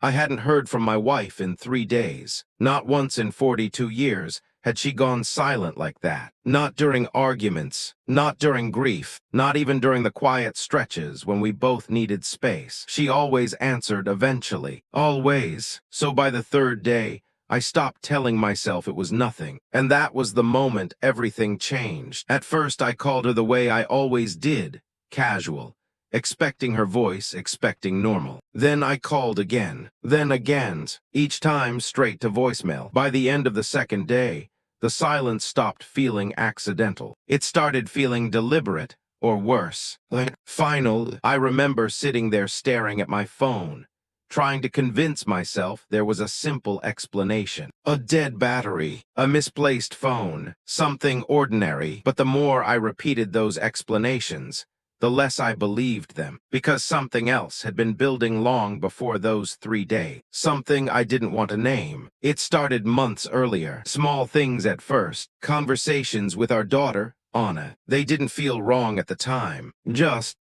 I hadn't heard from my wife in 3 days. Not once in 42 years had she gone silent like that. Not during arguments, not during grief, not even during the quiet stretches when we both needed space. She always answered eventually. Always. So by the third day, I stopped telling myself it was nothing. And that was the moment everything changed. At first, I called her the way I always did, casual. Expecting her voice, expecting normal. Then I called again, then again, each time straight to voicemail. By the end of the second day, the silence stopped feeling accidental. It started feeling deliberate, or worse. Final, I remember sitting there staring at my phone, trying to convince myself there was a simple explanation. A dead battery, a misplaced phone, something ordinary. But the more I repeated those explanations, the less I believed them, because something else had been building long before those 3 days. Something I didn't want to name. It started months earlier. Small things at first. Conversations with our daughter, Anna. They didn't feel wrong at the time. Just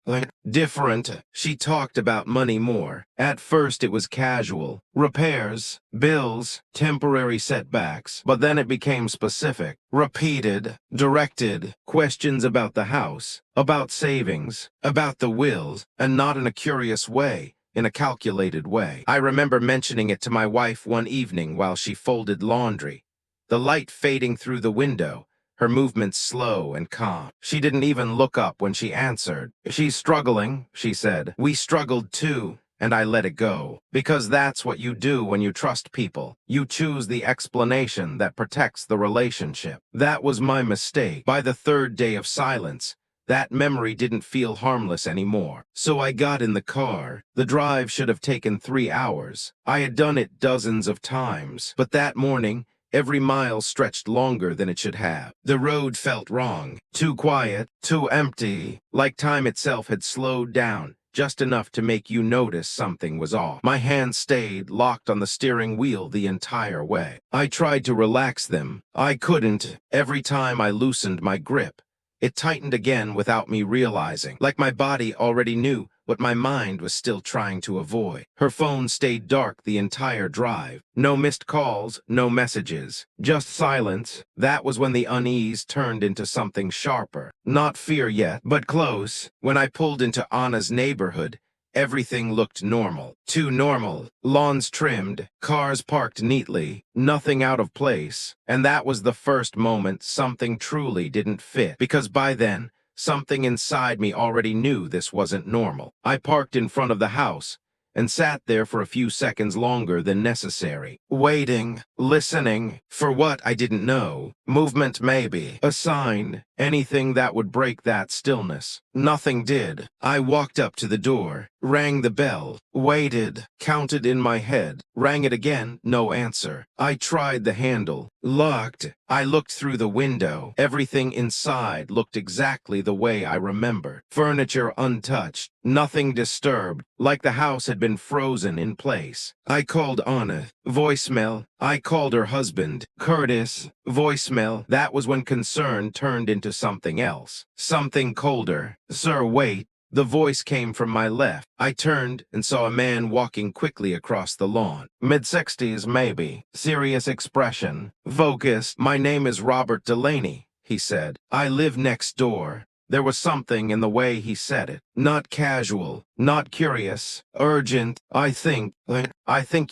different. She talked about money more. At first it was casual. Repairs, bills, temporary setbacks. But then it became specific. Repeated, directed questions about the house, about savings, about the wills, and not in a curious way, in a calculated way. I remember mentioning it to my wife one evening while she folded laundry. The light fading through the window, her movements slow and calm. She didn't even look up when she answered. She's struggling, she said. We struggled too, and I let it go. Because that's what you do when you trust people. You choose the explanation that protects the relationship. That was my mistake. By the third day of silence, that memory didn't feel harmless anymore. So I got in the car. The drive should have taken 3 hours. I had done it dozens of times. But that morning, every mile stretched longer than it should have. The road felt wrong, too quiet, too empty, like time itself had slowed down, just enough to make you notice something was off. My hands stayed locked on the steering wheel the entire way. I tried to relax them. I couldn't. Every time I loosened my grip, it tightened again without me realizing, like my body already knew what my mind was still trying to avoid. Her phone stayed dark the entire drive. No missed calls, no messages, just silence. That was when the unease turned into something sharper. Not fear yet, but close. When I pulled into Anna's neighborhood, everything looked normal. Too normal. Lawns trimmed, cars parked neatly, nothing out of place. And that was the first moment something truly didn't fit. Because by then, something inside me already knew this wasn't normal. I parked in front of the house and sat there for a few seconds longer than necessary, waiting, listening, for what I didn't know. Movement maybe, a sign, anything that would break that stillness. Nothing did. I walked up to the door, rang the bell, waited, counted in my head, rang it again, no answer. I tried the handle, locked. I looked through the window. Everything inside looked exactly the way I remember. Furniture untouched, nothing disturbed, like the house had been frozen in place. I called Anna. Voicemail. I called her husband, Curtis. Voicemail. That was when concern turned into something else. Something colder. Sir, wait. The voice came from my left. I turned and saw a man walking quickly across the lawn. Mid-60s, maybe. Serious expression. Focused. My name is Robert Delaney, he said. I live next door. There was something in the way he said it. Not casual, not curious, urgent. I think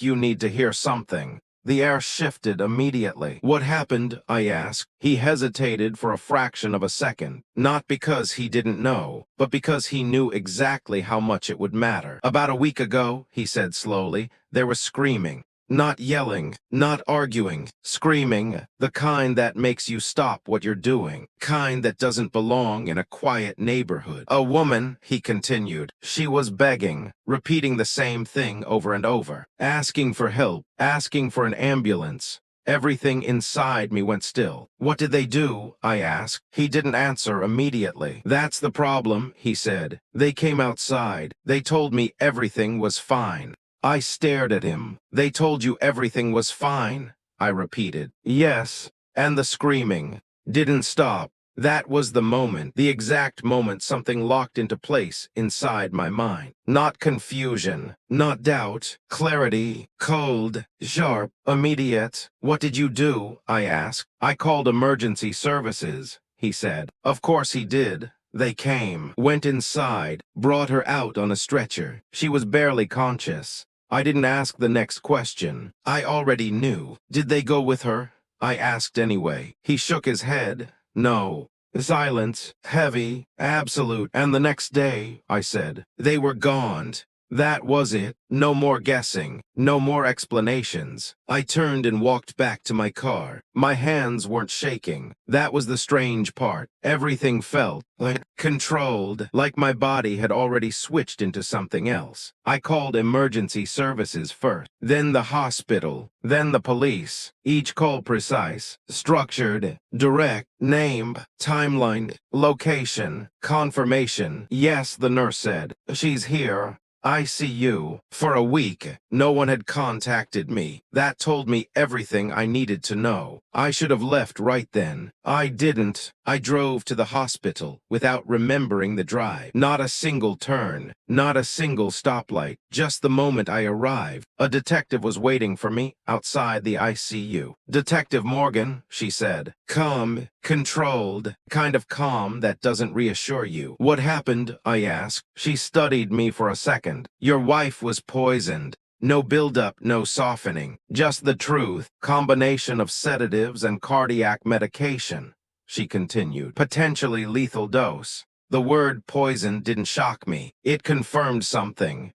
you need to hear something. The air shifted immediately. What happened? I asked. He hesitated for a fraction of a second, not because he didn't know, but because he knew exactly how much it would matter. About a week ago, he said slowly, there was screaming. Not yelling, not arguing, screaming, the kind that makes you stop what you're doing, kind that doesn't belong in a quiet neighborhood. A woman, he continued, she was begging, repeating the same thing over and over, asking for help, asking for an ambulance. Everything inside me went still. What did they do? I asked. He didn't answer immediately. That's the problem, he said. They came outside. They told me everything was fine. I stared at him. They told you everything was fine, I repeated. Yes, and the screaming didn't stop. That was the moment, the exact moment something locked into place inside my mind. Not confusion, not doubt, clarity, cold, sharp, immediate. What did you do? I asked. I called emergency services, he said. Of course he did. They came, went inside, brought her out on a stretcher. She was barely conscious. I didn't ask the next question. I already knew. Did they go with her? I asked anyway. He shook his head. No. Silence, heavy, absolute. And the next day, I said, they were gone. That was it. No more guessing. No more explanations. I turned and walked back to my car. My hands weren't shaking. That was the strange part. Everything felt like controlled, like my body had already switched into something else. I called emergency services first, then the hospital, then the police. Each call precise, structured, direct, name, timeline, location, confirmation. Yes, the nurse said. She's here. ICU. For a week, no one had contacted me. That told me everything I needed to know. I should have left right then. I didn't. I drove to the hospital without remembering the drive. Not a single turn, not a single stoplight. Just the moment I arrived, a detective was waiting for me outside the ICU. Detective Morgan, she said. Calm, controlled, kind of calm that doesn't reassure you. What happened? I asked. She studied me for a second. Your wife was poisoned. No buildup, no softening. Just the truth. Combination of sedatives and cardiac medication, she continued. Potentially lethal dose. The word poison didn't shock me. It confirmed something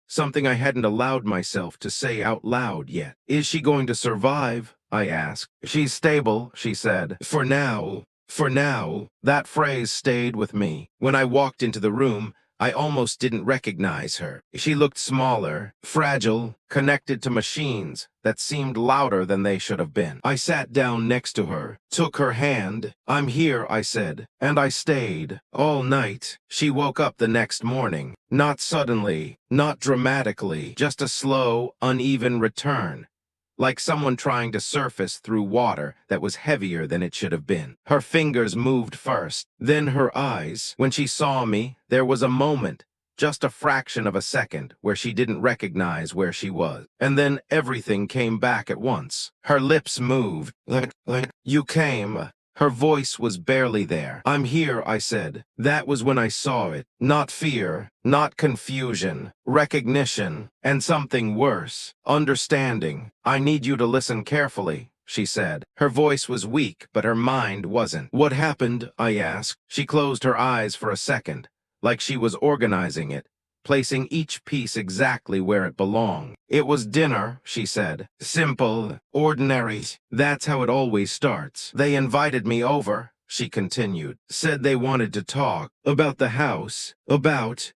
I hadn't allowed myself to say out loud yet. Is she going to survive? I asked. She's stable, she said. For now. For now. That phrase stayed with me. When I walked into the room, I almost didn't recognize her. She looked smaller, fragile, connected to machines that seemed louder than they should have been. I sat down next to her, took her hand. I'm here, I said, and I stayed all night. She woke up the next morning, not suddenly, not dramatically, just a slow, uneven return. Like someone trying to surface through water that was heavier than it should have been. Her fingers moved first, then her eyes. When she saw me, there was a moment, just a fraction of a second, where she didn't recognize where she was. And then everything came back at once. Her lips moved. You came. Her voice was barely there. I'm here, I said. That was when I saw it. Not fear, not confusion, recognition, and something worse. Understanding. I need you to listen carefully, she said. Her voice was weak, but her mind wasn't. What happened? I asked. She closed her eyes for a second, like she was organizing it, placing each piece exactly where it belonged. It was dinner, she said. Simple, ordinary. That's how it always starts. They invited me over, she continued. Said they wanted to talk about the house, about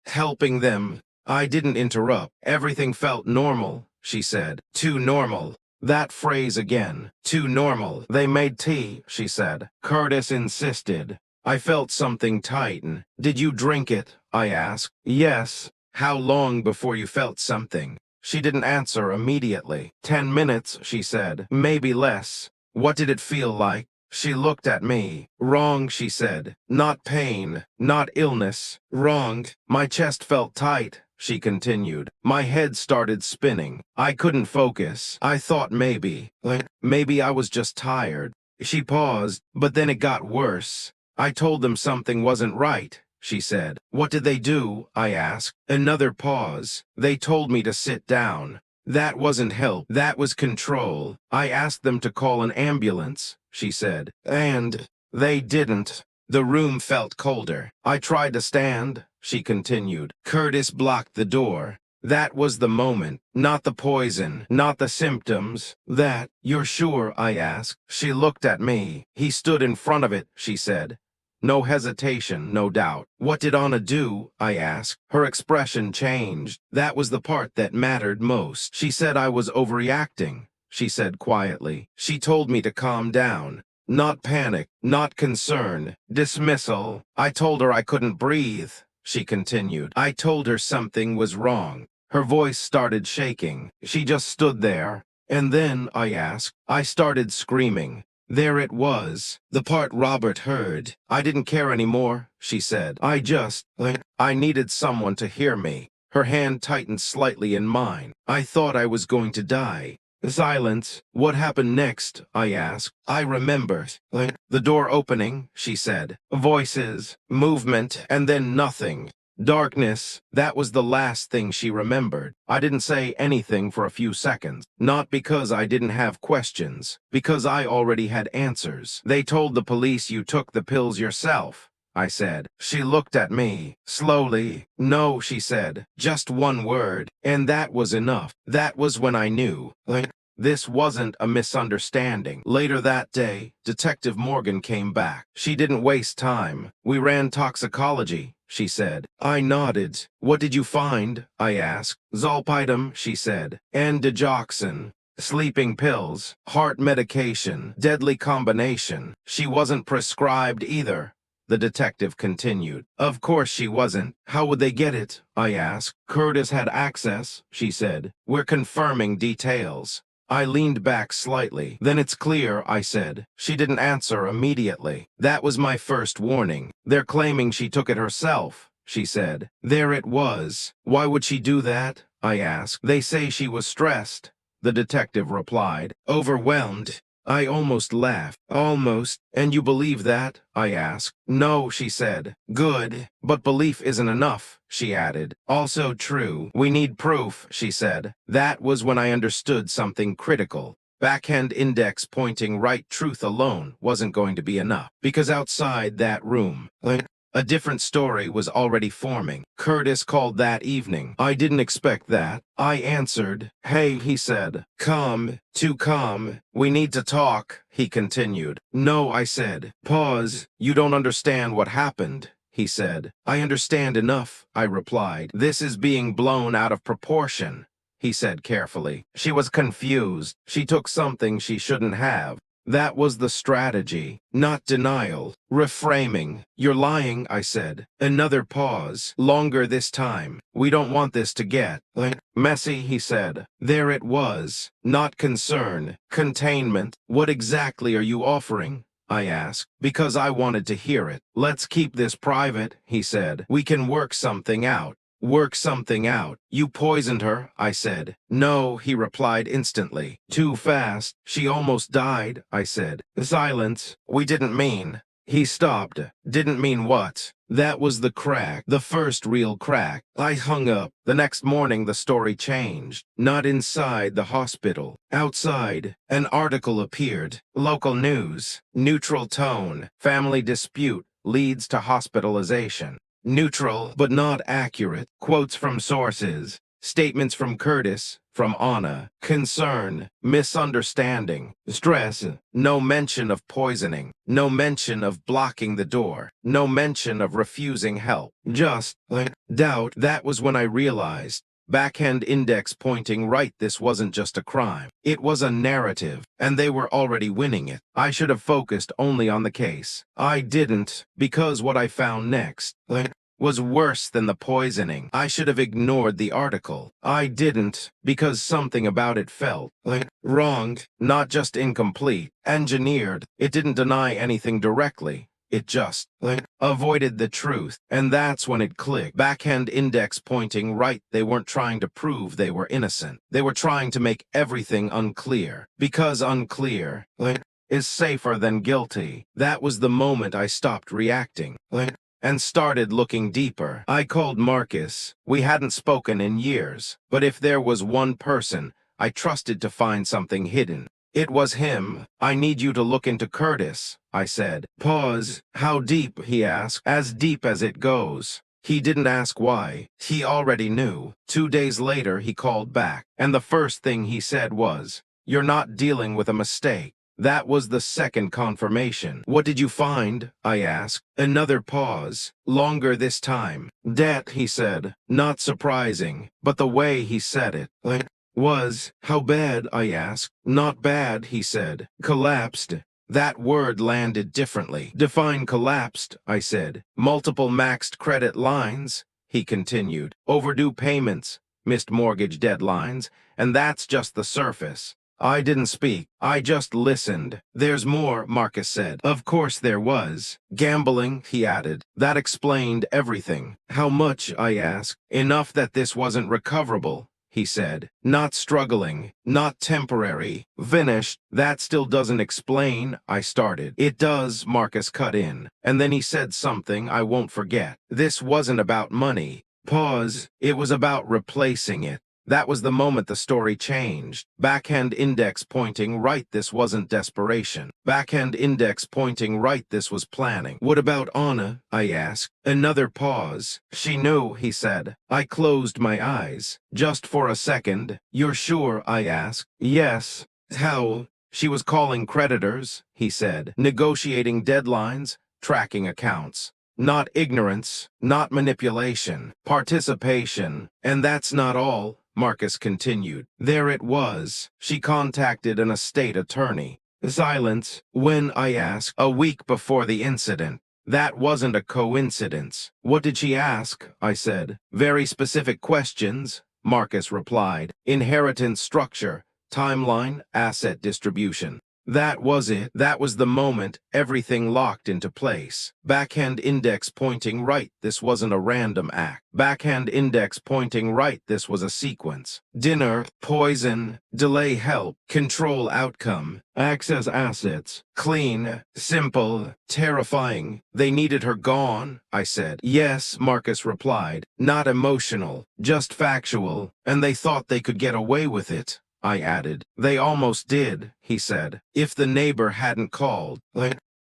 helping them. I didn't interrupt. Everything felt normal, she said. Too normal. That phrase again. Too normal. They made tea, she said. Curtis insisted. I felt something tighten. Did you drink it? I asked. Yes. How long before you felt something? She didn't answer immediately. 10 minutes, she said. Maybe less. What did it feel like? She looked at me. Wrong, she said. Not pain, not illness. Wrong. My chest felt tight, she continued. My head started spinning. I couldn't focus. I thought maybe I was just tired. She paused, but then it got worse. I told them something wasn't right, she said. What did they do? I asked. Another pause. They told me to sit down. That wasn't help. That was control. I asked them to call an ambulance, she said. And they didn't. The room felt colder. I tried to stand, she continued. Curtis blocked the door. That was the moment. Not the poison, not the symptoms. That, you're sure? I asked. She looked at me. He stood in front of it, she said. No hesitation, no doubt. What did Anna do? I asked. Her expression changed. That was the part that mattered most. She said I was overreacting, she said quietly. She told me to calm down. Not panic, not concern, dismissal. I told her I couldn't breathe, she continued. I told her something was wrong. Her voice started shaking. She just stood there. And then, I asked, I started screaming. There it was, the part Robert heard. I didn't care anymore, she said. I needed someone to hear me. Her hand tightened slightly in mine. I thought I was going to die. Silence. What happened next? I asked. I remembered. The door opening, she said. Voices, movement, and then nothing. Darkness. That was the last thing she remembered. I didn't say anything for a few seconds. Not because I didn't have questions. Because I already had answers. They told the police you took the pills yourself, I said. She looked at me, slowly. No, she said. Just one word. And that was enough. That was when I knew. This wasn't a misunderstanding. Later that day, Detective Morgan came back. She didn't waste time. We ran toxicology, she said. I nodded. What did you find? I asked. Zolpidem, she said. And digoxin. Sleeping pills. Heart medication. Deadly combination. She wasn't prescribed either. The detective continued. Of course she wasn't. How would they get it? I asked. Curtis had access, she said. We're confirming details. I leaned back slightly. Then it's clear, I said. She didn't answer immediately. That was my first warning. They're claiming she took it herself, she said. There it was. Why would she do that? I asked. They say she was stressed, the detective replied. Overwhelmed. I almost laughed. Almost. And you believe that? I asked. No, she said. Good. But belief isn't enough, she added. Also true. We need proof, she said. That was when I understood something critical. Backhand index pointing right truth alone wasn't going to be enough. Because outside that room, a different story was already forming. Curtis called that evening. I didn't expect that. I answered. Hey, he said. Calm. Too calm. We need to talk, he continued. No, I said. Pause. You don't understand what happened, he said. I understand enough, I replied. This is being blown out of proportion, he said carefully. She was confused. She took something she shouldn't have. That was the strategy, not denial. Reframing. You're lying, I said. Another pause, longer this time. We don't want this to get messy, he said. There it was. Not concern. Containment. What exactly are you offering? I asked, because I wanted to hear it. Let's keep this private, he said. We can work something out. Work something out. You poisoned her, I said. No, he replied instantly. Too fast. She almost died, I said. Silence. We didn't mean. He stopped. Didn't mean what? That was the crack, the first real crack. I hung up. The next morning the story changed. Not inside the hospital. Outside. An article appeared. Local news. Neutral tone. Family dispute leads to hospitalization. Neutral, but not accurate. Quotes from sources. Statements from Curtis, from Anna. Concern, misunderstanding, stress. No mention of poisoning. No mention of blocking the door. No mention of refusing help. Just doubt. That was when I realized. Backhand index pointing right, this wasn't just a crime. It was a narrative, and they were already winning it. I should have focused only on the case. I didn't, because what I found next was worse than the poisoning. I should have ignored the article. I didn't, because something about it felt wrong, not just incomplete, engineered. It didn't deny anything directly. It just avoided the truth, and that's when it clicked. Backhand index pointing right, they weren't trying to prove they were innocent. They were trying to make everything unclear, because unclear is safer than guilty. That was the moment I stopped reacting and started looking deeper. I called Marcus. We hadn't spoken in years, but if there was one person I trusted to find something hidden, it was him. I need you to look into Curtis, I said. Pause. How deep, he asked. As deep as it goes. He didn't ask why. He already knew. 2 days later, he called back, and the first thing he said was, "You're not dealing with a mistake." That was the second confirmation. What did you find? I asked. Another pause. Longer this time. Debt, he said. Not surprising, but the way he said it was. How bad? I asked. Not bad, he said. Collapsed. That word landed differently. Define collapsed, I said. Multiple maxed credit lines, he continued. Overdue payments, missed mortgage deadlines, and that's just the surface. I didn't speak. I just listened. There's more, Marcus said. Of course there was. Gambling, he added. That explained everything. How much, I asked. Enough that this wasn't recoverable, he said. Not struggling, not temporary. Finished. That still doesn't explain, I started. It does, Marcus cut in. And then he said something I won't forget. This wasn't about money. Pause. It was about replacing it. That was the moment the story changed. Backhand index pointing right, this wasn't desperation. Backhand index pointing right, this was planning. What about Anna? I asked. Another pause. She knew, he said. I closed my eyes. Just for a second. You're sure? I asked. Yes. How? She was calling creditors, he said. Negotiating deadlines, tracking accounts. Not ignorance, not manipulation, participation. And that's not all, Marcus continued. There it was. She contacted an estate attorney. Silence. When, I asked. A week before the incident. That wasn't a coincidence. What did she ask? I said. Very specific questions, Marcus replied. Inheritance structure, timeline, asset distribution. That was it. That was the moment everything locked into place. Backhand index pointing right, this wasn't a random act. Backhand index pointing right, this was a sequence. Dinner, poison, delay help, control outcome, access assets, clean, simple, terrifying. They needed her gone, I said. Yes, Marcus replied. Not emotional, just factual, and they thought they could get away with it. I added. They almost did, he said. If the neighbor hadn't called,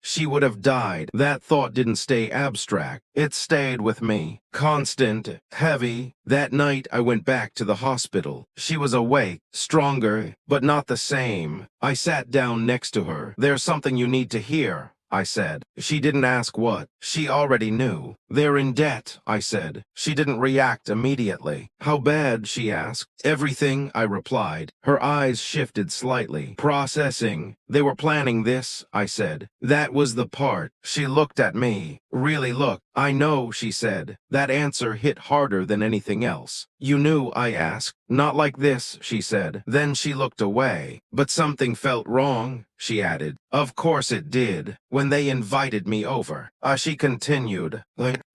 she would have died. That thought didn't stay abstract. It stayed with me. Constant, heavy. That night I went back to the hospital. She was awake, stronger, but not the same. I sat down next to her. There's something you need to hear, I said. She didn't ask what. She already knew. They're in debt, I said. She didn't react immediately. How bad, she asked. Everything, I replied. Her eyes shifted slightly. Processing. They were planning this, I said. That was the part. She looked at me. Really looked. I know, she said. That answer hit harder than anything else. You knew, I asked. Not like this, she said. Then she looked away. But something felt wrong, she added. Of course it did. When they invited me over. She continued.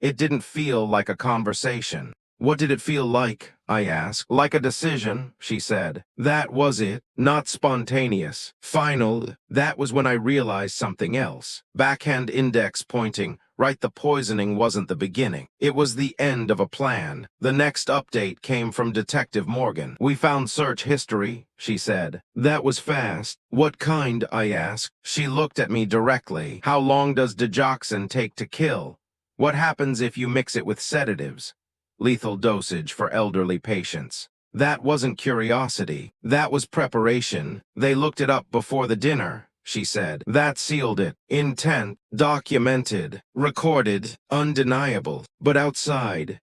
It didn't feel like a conversation. What did it feel like? I asked. Like a decision, she said. That was it. Not spontaneous. Final. That was when I realized something else. Backhand index pointing. Right, the poisoning wasn't the beginning. It was the end of a plan. The next update came from Detective Morgan. We found search history, she said. That was fast. What kind? I asked. She looked at me directly. How long does digoxin take to kill? What happens if you mix it with sedatives? Lethal dosage for elderly patients. That wasn't curiosity. That was preparation. They looked it up before the dinner, she said. That sealed it. Intent, documented, recorded, undeniable. But outside,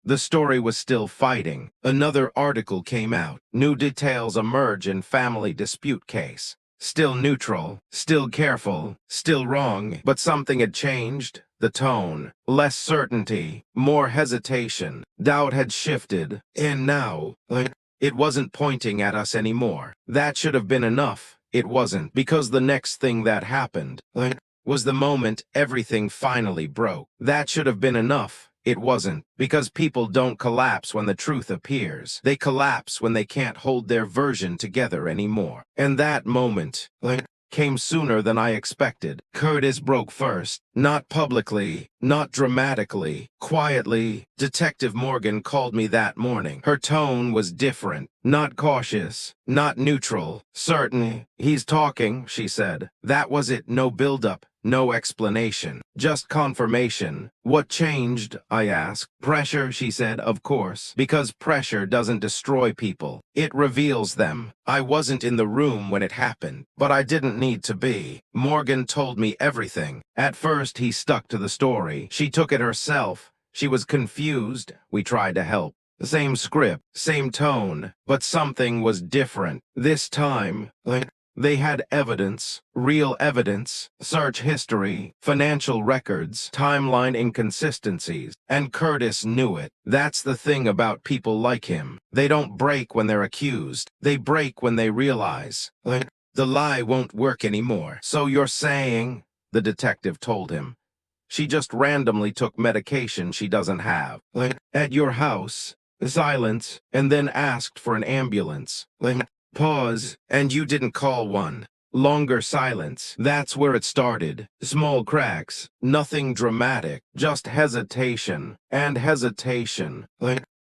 the story was still fighting. Another article came out. New details emerge in family dispute case. Still neutral, still careful, still wrong, but something had changed. The tone, less certainty, more hesitation, doubt had shifted, and now, it wasn't pointing at us anymore. That should have been enough. It wasn't, because the next thing that happened, was the moment everything finally broke. That should have been enough. It wasn't, because people don't collapse when the truth appears. They collapse when they can't hold their version together anymore. And that moment, came sooner than I expected. Curtis broke first. Not publicly, not dramatically, quietly. Detective Morgan called me that morning. Her tone was different. Not cautious, not neutral. Certain. He's talking, she said. That was it. No build-up. No explanation, just confirmation. What changed? I asked. Pressure, she said, of course. Because pressure doesn't destroy people. It reveals them. I wasn't in the room when it happened, but I didn't need to be. Morgan told me everything. At first, he stuck to the story. She took it herself. She was confused. We tried to help. The same script, same tone, but something was different. This time, They had evidence, real evidence, search history, financial records, timeline inconsistencies, and Curtis knew it. That's the thing about people like him. They don't break when they're accused. They break when they realize the lie won't work anymore. So you're saying, the detective told him, she just randomly took medication she doesn't have. At your house. Silence, and then asked for an ambulance. Pause, and you didn't call one. Longer silence. That's where it started. Small cracks. Nothing dramatic. Just hesitation. And hesitation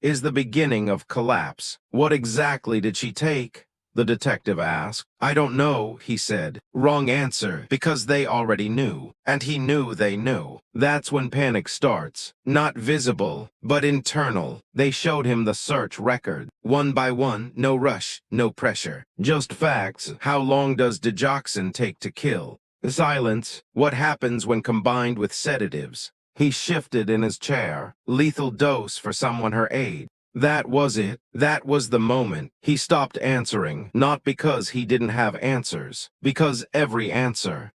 is the beginning of collapse. What exactly did she take? The detective asked. I don't know, he said. Wrong answer, because they already knew. And he knew they knew. That's when panic starts. Not visible, but internal. They showed him the search record. One by one, no rush, no pressure. Just facts. How long does digoxin take to kill? Silence. What happens when combined with sedatives? He shifted in his chair. Lethal dose for someone her age. That was it. That was the moment. He stopped answering, not because he didn't have answers, because every answer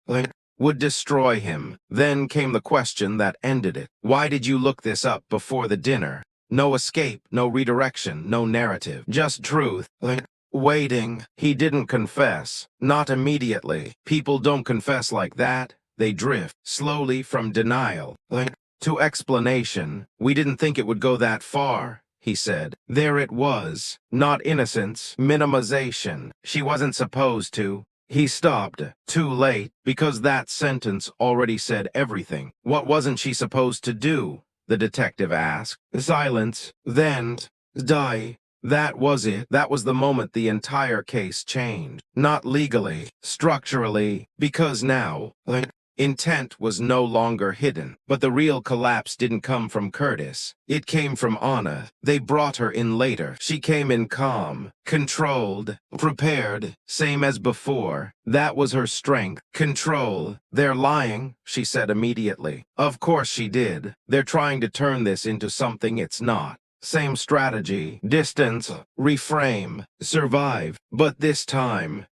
would destroy him. Then came the question that ended it. Why did you look this up before the dinner? No escape, no redirection, no narrative, just truth. Waiting. He didn't confess. Not immediately. People don't confess like that. They drift, slowly from denial to explanation. We didn't think it would go that far, he said. There it was. Not innocence, minimization. She wasn't supposed to. He stopped. Too late, because that sentence already said everything. What wasn't she supposed to do? The detective asked. Silence. Then, die. That was it. That was the moment the entire case changed. Not legally, structurally, because now, intent was no longer hidden. But the real collapse didn't come from Curtis. It came from Anna. They brought her in later. She came in calm, controlled, prepared, same as before. That was her strength. Control. They're lying, she said immediately. Of course she did. They're trying to turn this into something it's not. Same strategy. Distance, reframe, survive. But this time,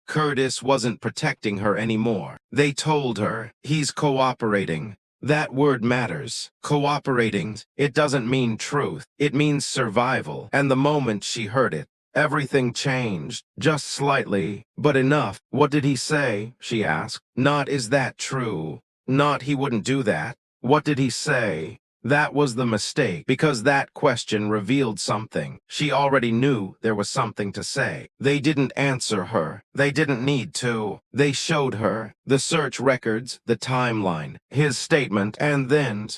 Curtis wasn't protecting her anymore. They told her, he's cooperating. That word matters. Cooperating. It doesn't mean truth. It means survival. And the moment she heard it, everything changed. Just slightly, but enough. What did he say? She asked. Not is that true. Not he wouldn't do that. What did he say? That was the mistake, because that question revealed something. She already knew there was something to say. They didn't answer her. They didn't need to. They showed her the search records, the timeline, his statement, and then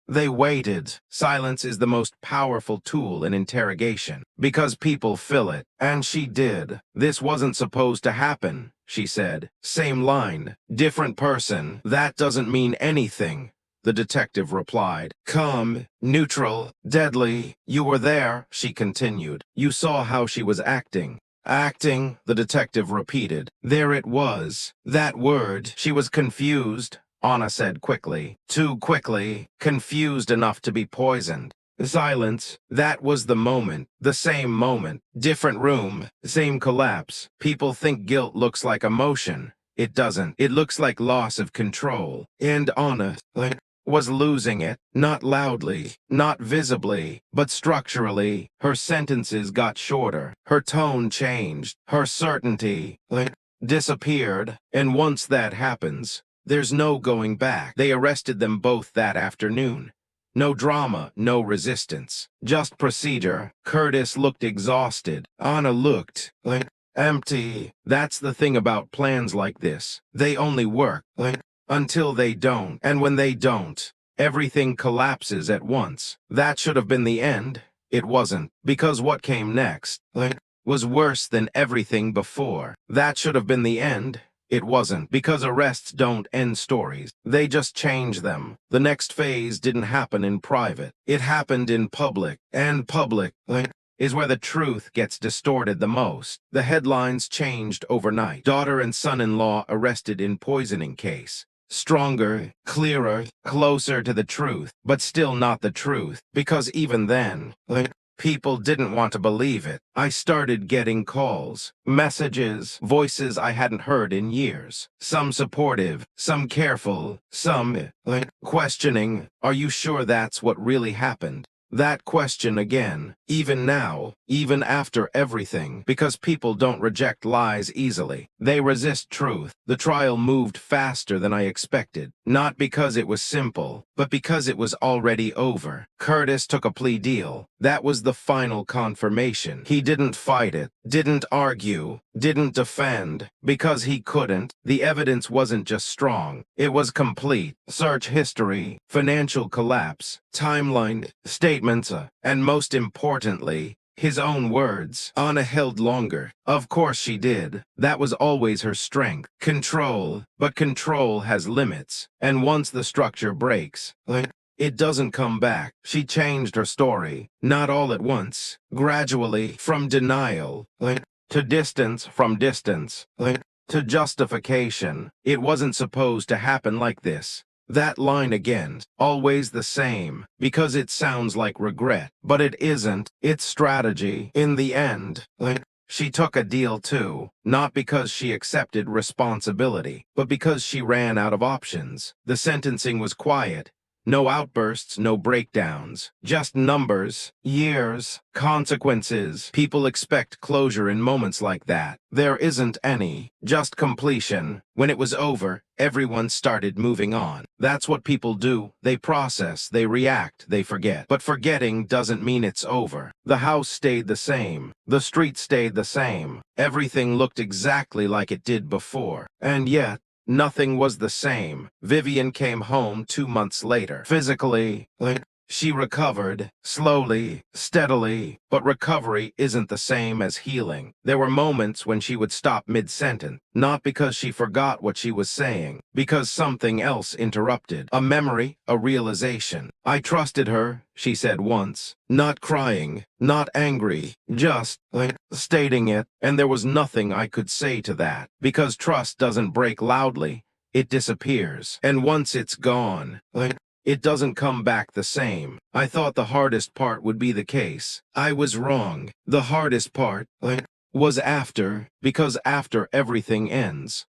they waited. Silence is the most powerful tool in interrogation, because people fill it. And she did. This wasn't supposed to happen, she said. Same line, different person. That doesn't mean anything. The detective replied. Calm, neutral, deadly. You were there, she continued. You saw how she was acting. Acting, the detective repeated. There it was. That word. She was confused, Anna said quickly. Too quickly. Confused enough to be poisoned. Silence. That was the moment. The same moment. Different room. Same collapse. People think guilt looks like emotion. It doesn't. It looks like loss of control. And Anna was losing it, not loudly, not visibly, but structurally. Her sentences got shorter, her tone changed, her certainty disappeared, and once that happens, there's no going back. They arrested them both that afternoon. No drama, no resistance, just procedure. Curtis looked exhausted. Anna looked empty. That's the thing about plans like this. They only work until they don't, and when they don't, everything collapses at once. That should have been the end. It wasn't, because what came next was worse than everything before. That should have been the end. It wasn't, because arrests don't end stories. They just change them. The next phase didn't happen in private. It happened in public, and public is where the truth gets distorted the most. The headlines changed overnight. Daughter and son-in-law arrested in poisoning case. Stronger, clearer, closer to the truth, but still not the truth, because even then, People didn't want to believe it. I started getting calls, messages, voices I hadn't heard in years. Some supportive, some careful, some questioning. Are you sure that's what really happened? That question again, even now, even after everything, because people don't reject lies easily. They resist truth. The trial moved faster than I expected, not because it was simple, but because it was already over. Curtis took a plea deal. That was the final confirmation. He didn't fight it, didn't argue, didn't defend, because he couldn't. The evidence wasn't just strong, it was complete. Search history, financial collapse, timeline, statements, and most importantly, his own words. Anna held longer. Of course she did. That was always her strength. Control. But control has limits. And once the structure breaks, it doesn't come back. She changed her story. Not all at once. Gradually, from denial, to distance, from distance, to justification. It wasn't supposed to happen like this. That line again, always the same, because it sounds like regret, but it isn't. It's strategy. In the end, she took a deal too, not because she accepted responsibility, but because she ran out of options. The sentencing was quiet. No outbursts, no breakdowns, just numbers, years, consequences. People expect closure in moments like that. There isn't any, just completion. When it was over, everyone started moving on. That's what people do. They process, they react, they forget. But forgetting doesn't mean it's over. The house stayed the same. The street stayed the same. Everything looked exactly like it did before. And yet, nothing was the same. Vivian came home 2 months later. Physically, she recovered, slowly, steadily, but recovery isn't the same as healing. There were moments when she would stop mid-sentence, not because she forgot what she was saying, because something else interrupted. A memory, a realization. I trusted her, she said once. Not crying, not angry, just stating it, and there was nothing I could say to that. Because trust doesn't break loudly, it disappears. And once it's gone, it doesn't come back the same. I thought the hardest part would be the case. I was wrong. The hardest part was after, because after everything ends,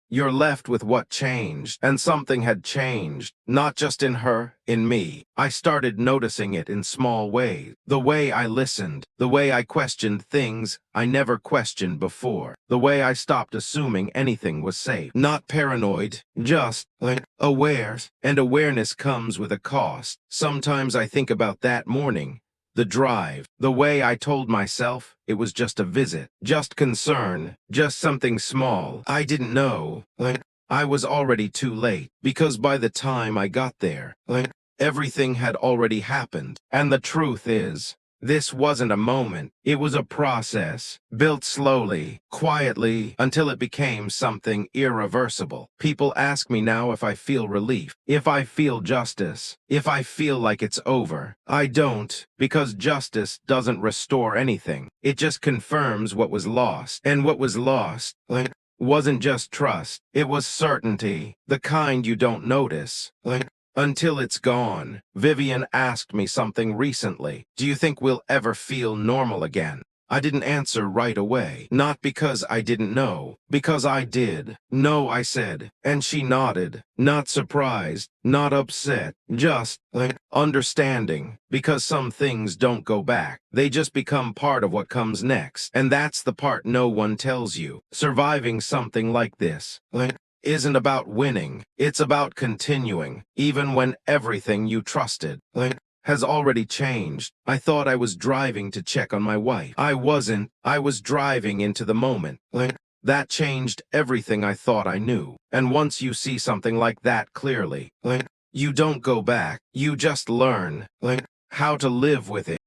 you're left with what changed, and something had changed, not just in her, in me. I started noticing it in small ways. The way I listened, the way I questioned things I never questioned before, the way I stopped assuming anything was safe. Not paranoid, just aware, and awareness comes with a cost. Sometimes I think about that morning. The drive, the way I told myself it was just a visit, just concern, just something small. I didn't know. I was already too late, because by the time I got there, everything had already happened. And the truth is, this wasn't a moment. It was a process, built slowly, quietly, until it became something irreversible. People ask me now if I feel relief, if I feel justice, if I feel like it's over. I don't, because justice doesn't restore anything. It just confirms what was lost. And what was lost, wasn't just trust. It was certainty, the kind you don't notice, until it's gone. Vivian asked me something recently. Do you think we'll ever feel normal again? I didn't answer right away. Not because I didn't know, because I did. No, I said, and she nodded. Not surprised, not upset, just understanding. Because some things don't go back. They just become part of what comes next. And that's the part no one tells you. Surviving something like this, isn't about winning. It's about continuing, even when everything you trusted, has already changed. I thought I was driving to check on my wife. I wasn't. I was driving into the moment. That changed everything I thought I knew. And once you see something like that clearly, you don't go back. You just learn, how to live with it.